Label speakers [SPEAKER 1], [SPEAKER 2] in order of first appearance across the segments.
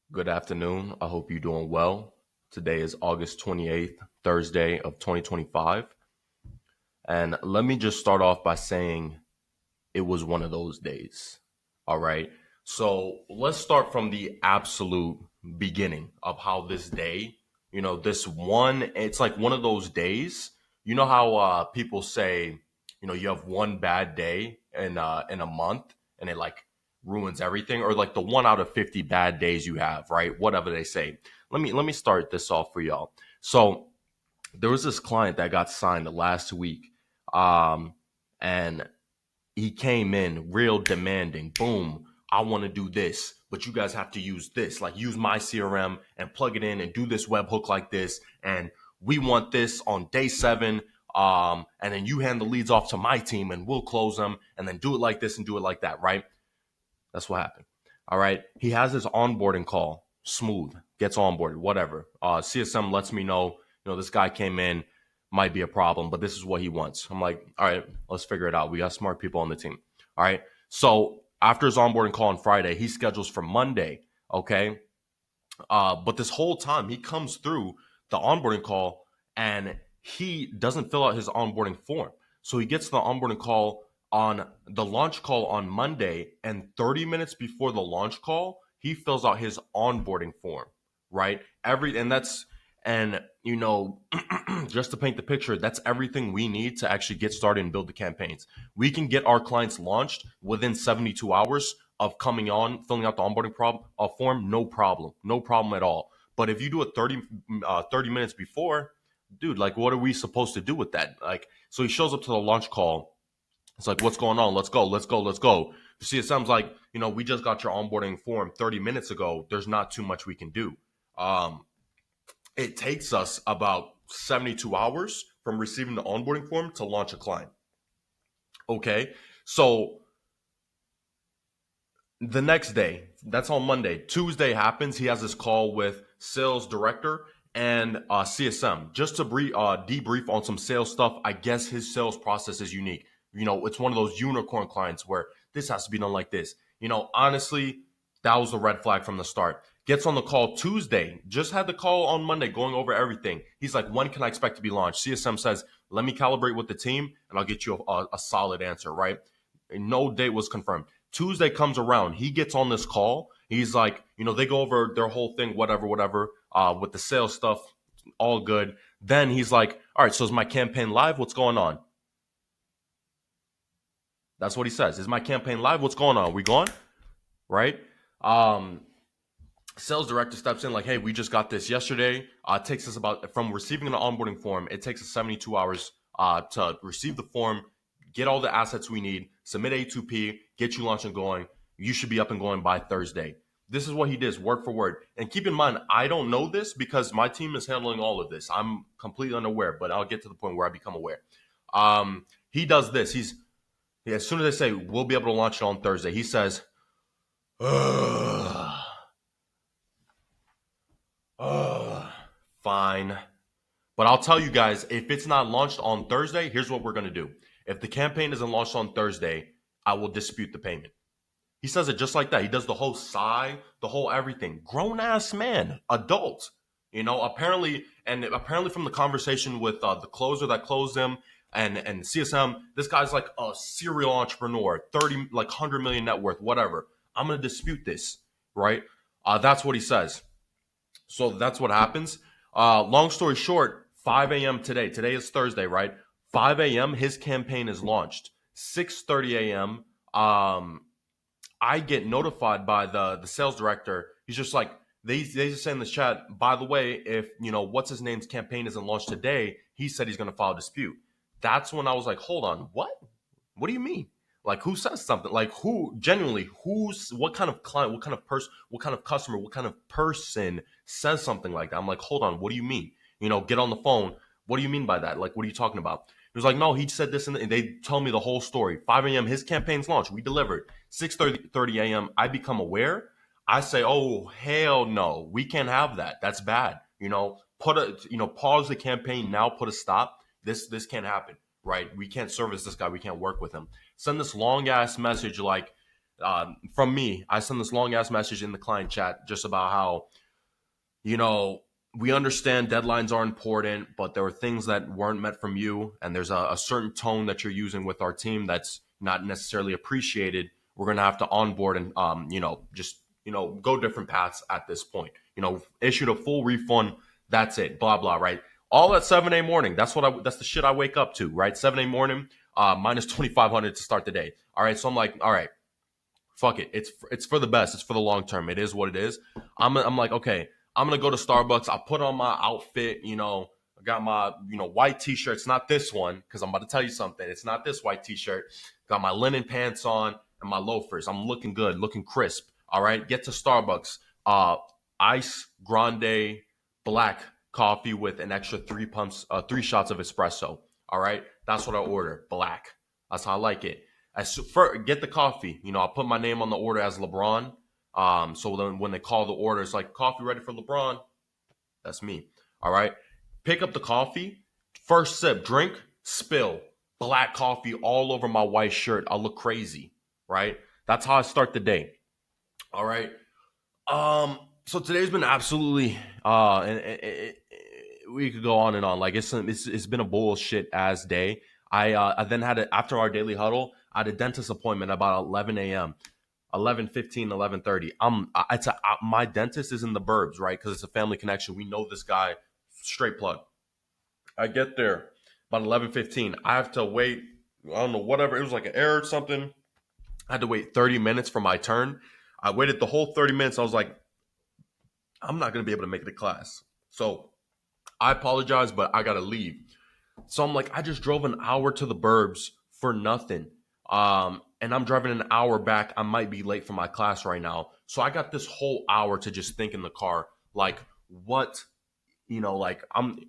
[SPEAKER 1] Good afternoon. I hope you're doing well. Today is August 28th, Thursday of 2025. And let me just start off by saying it was one of those days. All right. So let's start from the absolute beginning of how this day, it's like one of those days. You know how people say, you have one bad day in a month and it like ruins everything, or like the one out of 50 bad days you have, right? Whatever they say. Let me start this off for y'all. So there was this client that got signed last week. And he came in real demanding. Boom, I want to do this, but you guys have to use this, like use my CRM and plug it in and do this webhook like this. And we want this on day 7. And then you hand the leads off to my team and we'll close them and then do it like this and do it like that, right? That's what happened. All right. He has his onboarding call. Smooth. Gets onboarded. Whatever. CSM lets me know, this guy came in, might be a problem, but this is what he wants. I'm like, all right, let's figure it out. We got smart people on the team. All right. So after his onboarding call on Friday, he schedules for Monday. Okay. But this whole time he comes through the onboarding call and he doesn't fill out his onboarding form. So he gets the onboarding call on the launch call on Monday, and 30 minutes before the launch call, he fills out his onboarding form, right? And just to paint the picture, that's everything we need to actually get started and build the campaigns. We can get our clients launched within 72 hours of coming on, filling out the onboarding form, no problem at all. But if you do it 30 minutes before, dude, like, what are we supposed to do with that? Like, so he shows up to the launch call. It's like, what's going on? Let's go, let's go, let's go. See, it sounds like, we just got your onboarding form 30 minutes ago. There's not too much we can do. It takes us about 72 hours from receiving the onboarding form to launch a client. Okay. So the next day, that's on Monday. Tuesday happens. He has this call with sales director and CSM just to debrief on some sales stuff. I guess his sales process is unique. It's one of those unicorn clients where this has to be done like this. Honestly, that was a red flag from the start. Gets on the call Tuesday, just had the call on Monday going over everything. He's like, when can I expect to be launched? CSM says, let me calibrate with the team and I'll get you a solid answer, right? No date was confirmed. Tuesday comes around. He gets on this call. He's like, they go over their whole thing, whatever, with the sales stuff, all good. Then he's like, all right, so is my campaign live? What's going on? That's what he says. Is my campaign live? What's going on? We going? Right? Um, Sales director steps in like, hey, we just got this yesterday. It takes us about, from receiving an onboarding form, it takes us 72 hours to receive the form, get all the assets we need, submit A2P, get you launched and going. You should be up and going by Thursday. This is what he does, word for word. And keep in mind, I don't know this because my team is handling all of this. I'm completely unaware, but I'll get to the point where I become aware. He does this. As soon as they say we'll be able to launch it on Thursday, he says, ugh. Fine. But I'll tell you guys, if it's not launched on Thursday, here's what we're going to do. If the campaign isn't launched on Thursday, I will dispute the payment. He says it just like that. He does the whole sigh, the whole everything. Grown ass man, adult. Apparently from the conversation with the closer that closed him and CSM, this guy's like a serial entrepreneur, 30 like 100 million net worth, whatever. I'm going to dispute this, right? That's what he says. So that's what happens. Long story short, 5 a.m. today. Today is Thursday, right? 5 a.m. His campaign is launched. 6:30 a.m. I get notified by the sales director. He's just like, they just say in the chat, by the way, if what's his name's campaign isn't launched today, he said he's going to file a dispute. That's when I was like, hold on, what? What do you mean? Like, who says something? Like, who genuinely? What kind of client? What kind of person? What kind of customer? What kind of person says something like that? I'm like, hold on, what do you mean? Get on the phone. What do you mean by that? Like, what are you talking about? He was like, no, he said this, and they tell me the whole story. 5 a.m. His campaign's launched. We delivered. 6:30 a.m. I become aware. I say, oh hell no, we can't have that. That's bad. Pause the campaign now. Put a stop. This can't happen. Right? We can't service this guy. We can't work with him. Send this long ass message like, From me, I send this long ass message in the client chat just about how, you know, we understand deadlines are important, but there were things that weren't met from you, and there's a certain tone that you're using with our team that's not necessarily appreciated. We're gonna have to onboard and just go different paths at this point. Issued a full refund. That's it. Blah blah. Right. All at 7 a morning. That's the shit I wake up to. Right. 7 a morning. Minus 2,500 to start the day. All right. So I'm like, all right, fuck it. It's for the best. It's for the long term. It is what it is. I'm like, okay, I'm gonna go to Starbucks. I put on my outfit. I got my white t-shirt. It's not this one because I'm about to tell you something. It's not this white t-shirt. Got my linen pants on and my loafers. I'm looking good, looking crisp. All right. Get to Starbucks. Ice grande black coffee with an extra three shots of espresso. All right. That's what I order. Black. That's how I like it. Get the coffee. I'll put my name on the order as LeBron. So then when they call the order, it's like coffee ready for LeBron. That's me. All right. Pick up the coffee. First sip, drink, spill. Black coffee all over my white shirt. I look crazy. Right. That's how I start the day. All right. So today's been absolutely we could go on and on. Like it's been a bullshit ass day. I then after our daily huddle, I had a dentist appointment about 11 a.m. 11:15, 11:30. My dentist is in the burbs, right? Because it's a family connection. We know this guy, straight plug. I get there about 11:15. I have to wait. I don't know, whatever. It was like an error or something. I had to wait 30 minutes for my turn. I waited the whole 30 minutes. I was like, I'm not gonna be able to make it to class. So I apologize, but I gotta leave. So I'm like, I just drove an hour to the burbs for nothing. And I'm driving an hour back. I might be late for my class right now. So I got this whole hour to just think in the car, like, what, like and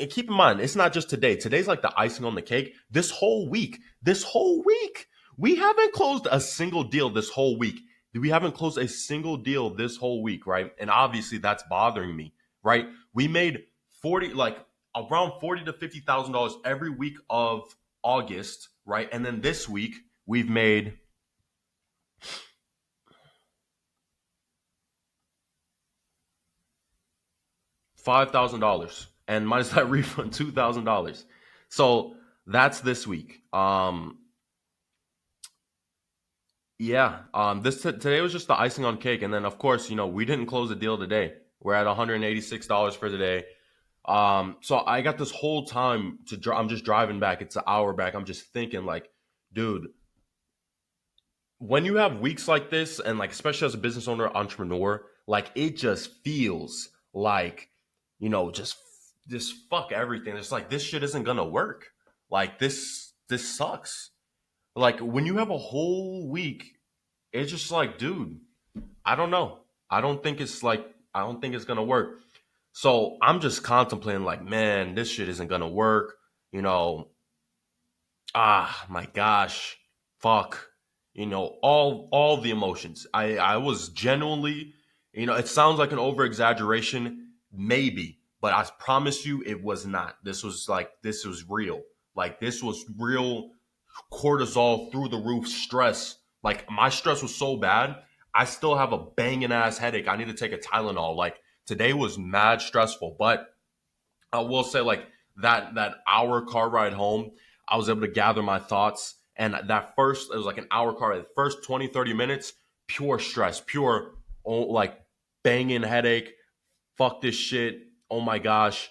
[SPEAKER 1] keep in mind, it's not just today. Today's like the icing on the cake. This whole week, we haven't closed a single deal this whole week. We haven't closed a single deal this whole week, right? And obviously that's bothering me, right? We made 40, like around 40 to $50,000 every week of August, right? And then this week we've made $5,000 and minus that refund $2,000. So that's this week. Yeah. Today was just the icing on cake, and then of course we didn't close the deal today. We're at $186 for the day. So I got this whole time I'm just driving back. It's an hour back. I'm just thinking like, dude, when you have weeks like this, and like especially as a business owner, entrepreneur, like it just feels like, just fuck everything. It's like this shit isn't gonna work. Like this sucks. Like when you have a whole week, it's just like, dude, I don't know. I don't think it's gonna work. So I'm just contemplating, like, man, this shit isn't gonna work. You know, my gosh, fuck. All the emotions. I was genuinely, it sounds like an over exaggeration, maybe, but I promise you it was not. This was real. Like this was real cortisol through the roof stress. Like my stress was so bad, I still have a banging ass headache. I need to take a Tylenol. Like today was mad stressful, but I will say like that hour car ride home, I was able to gather my thoughts. And it was like an hour car ride. The first 20, 30 minutes, pure stress, pure like banging headache. Fuck this shit. Oh my gosh.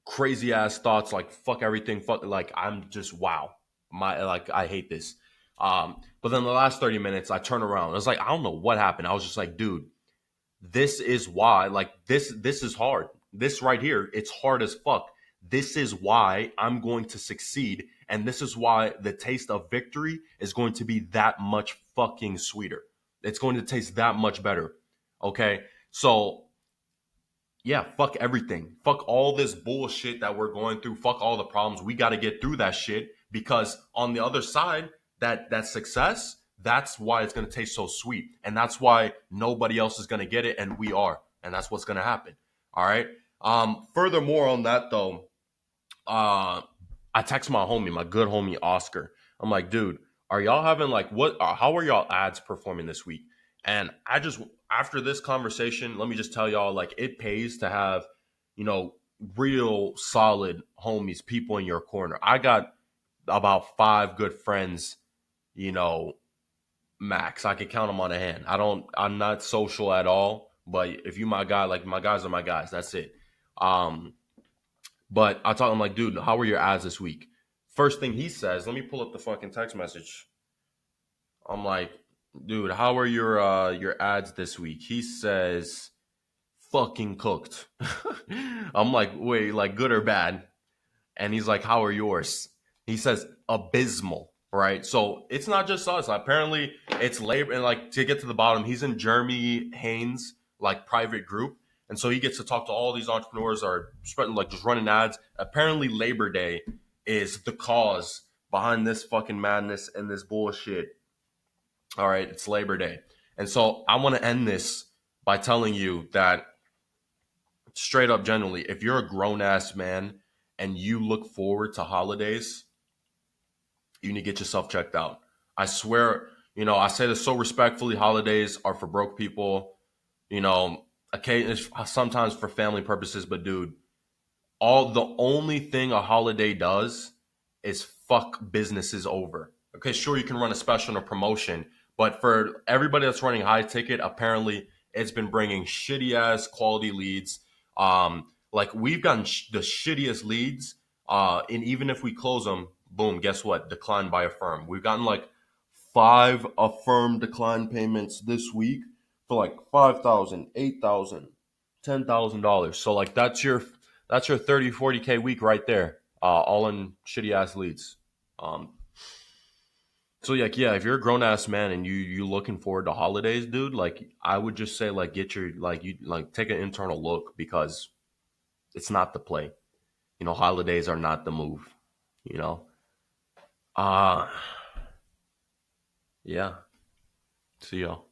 [SPEAKER 1] Crazy ass thoughts like fuck everything. Fuck, like I'm just wow. I hate this. But then the last 30 minutes, I turn around. I was like, I don't know what happened. I was just like, dude, this is why, like this is hard. This right here, it's hard as fuck. This is why I'm going to succeed, and this is why the taste of victory is going to be that much fucking sweeter. It's going to taste that much better. Okay? So yeah, fuck everything. Fuck all this bullshit that we're going through. Fuck all the problems. We got to get through that shit because on the other side, that success, that's why it's going to taste so sweet. And that's why nobody else is going to get it and we are. And that's what's going to happen. All right? Furthermore on that though, I text my good homie Oscar. I'm like, dude, Are y'all having like what? How are y'all ads performing this week? And I just after this conversation, let me just tell y'all like it pays to have, you know, real solid homies, people in your corner. I got about five good friends, you know, max. I could count them on a hand. I'm not social at all, but if you my guy, like my guys are my guys. That's it. Um, but I talk, I'm like, dude, how were your ads this week? First thing he says, let me pull up the fucking text message. I'm like, dude, how are your ads this week? He says, fucking cooked. I'm like, wait, like good or bad? And he's like, how are yours? He says, abysmal, right? So it's not just us. Apparently, it's labor. And like to get to the bottom, he's in Jeremy Haynes' like private group. And so he gets to talk to all these entrepreneurs that are spreading, like just running ads. Apparently, Labor Day is the cause behind this fucking madness and this bullshit. All right, it's Labor Day. And so I want to end this by telling you that straight up, generally, if you're a grown ass man and you look forward to holidays, you need to get yourself checked out. I swear, you know, I say this so respectfully, holidays are for broke people, you know, occasionally sometimes for family purposes, but dude, all the only thing a holiday does is fuck businesses over. Okay, sure you can run a special or promotion, but for everybody that's running high ticket, apparently it's been bringing shitty ass quality leads. Like we've gotten the shittiest leads, and even if we close them, boom, guess what? Declined by a firm. We've gotten like five affirmed decline payments this week for like 5,000, 8,000, $10,000. So like that's your 30, 40K week right there. All in shitty ass leads. Um, so like yeah, if you're a grown ass man and you looking forward to holidays, dude, like I would just say like get your like you like take an internal look because it's not the play. You know, holidays are not the move. You know. Uh yeah. See y'all.